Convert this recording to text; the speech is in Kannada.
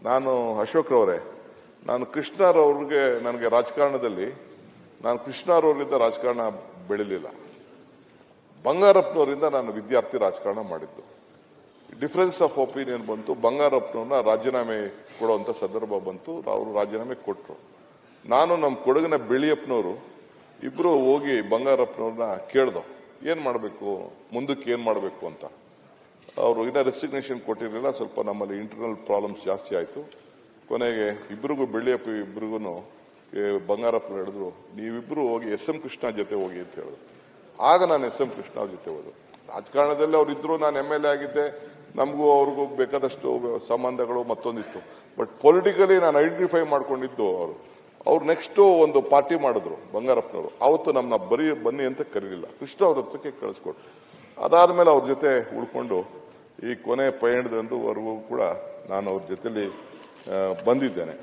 ನಾನು ಅಶೋಕ್ರವರೇ, ನಾನು ಕೃಷ್ಣರವ್ರಿಗೆ ನನಗೆ ರಾಜಕಾರಣದಲ್ಲಿ ನಾನು ಕೃಷ್ಣರವರಿಂದ ರಾಜಕಾರಣ ಬೆಳಿಲಿಲ್ಲ. ಬಂಗಾರಪ್ಪನವರಿಂದ ನಾನು ವಿದ್ಯಾರ್ಥಿ ರಾಜಕಾರಣ ಮಾಡಿದ್ದು. ಡಿಫರೆನ್ಸ್ ಆಫ್ ಒಪಿನಿಯನ್ ಬಂತು. ಬಂಗಾರಪ್ಪನವ್ರನ್ನ ರಾಜೀನಾಮೆ ಕೊಡುವಂತ ಸಂದರ್ಭ ಬಂತು. ಅವರು ರಾಜೀನಾಮೆ ಕೊಟ್ಟರು. ನಾನು ನಮ್ಮ ಕೊಡಗಿನ ಬೆಳಿಯಪ್ಪನವರು ಇಬ್ರು ಹೋಗಿ ಬಂಗಾರಪ್ಪನವ್ರನ್ನ ಕೇಳ್ದೋ ಏನ್ ಮಾಡಬೇಕು, ಮುಂದಕ್ಕೆ ಏನ್ ಮಾಡಬೇಕು ಅಂತ. ಅವರು ಇನ್ನ ರೆಸಿಗ್ನೇಷನ್ ಕೊಟ್ಟಿರಲಿಲ್ಲ. ಸ್ವಲ್ಪ ನಮ್ಮಲ್ಲಿ ಇಂಟರ್ನಲ್ ಪ್ರಾಬ್ಲಮ್ಸ್ ಜಾಸ್ತಿ ಆಯಿತು. ಕೊನೆಗೆ ಇಬ್ಬರಿಗೂ ಬೆಳ್ಳಿಯಪ್ಪ ಇಬ್ಬರಿಗೂ ಬಂಗಾರಪ್ಪ ಹೇಳಿದ್ರು, ನೀವಿಬ್ರು ಹೋಗಿ ಎಸ್.ಎಂ. ಕೃಷ್ಣ ಜೊತೆ ಹೋಗಿ ಅಂತ ಹೇಳಿದ್ರು. ಆಗ ನಾನು ಎಸ್.ಎಂ. ಕೃಷ್ಣ ಅವ್ರ ಜೊತೆ ಹೋದ್ರು. ರಾಜಕಾರಣದಲ್ಲಿ ಅವ್ರು ಇದ್ರು, ನಾನು MLA ಆಗಿದ್ದೆ. ನಮಗೂ ಅವ್ರಿಗೂ ಬೇಕಾದಷ್ಟು ಸಂಬಂಧಗಳು ಮತ್ತೊಂದಿತ್ತು. ಬಟ್ ಪೊಲಿಟಿಕಲಿ ನಾನು ಐಡೆಂಟಿಫೈ ಮಾಡ್ಕೊಂಡಿದ್ದು ಅವ್ರು ನೆಕ್ಸ್ಟ್ ಒಂದು ಪಾರ್ಟಿ ಮಾಡಿದ್ರು ಬಂಗಾರಪ್ಪನವರು. ಅವತ್ತು ನಮ್ಮನ್ನ ಬನ್ನಿ ಅಂತ ಕರೀಲಿಲ್ಲ, ಕೃಷ್ಣ ಅವ್ರ ಹತ್ರಕ್ಕೆ ಕಳಿಸ್ಕೊಟ್ರು. ಅದಾದ್ಮೇಲೆ ಅವ್ರ ಜೊತೆ ಉಳ್ಕೊಂಡು ಈ ಕೊನೆ ಪಯಣದಂದುವರೆಗೂ ಕೂಡ ನಾನು ಅವ್ರ ಜೊತೆಲಿ ಬಂದಿದ್ದೇನೆ.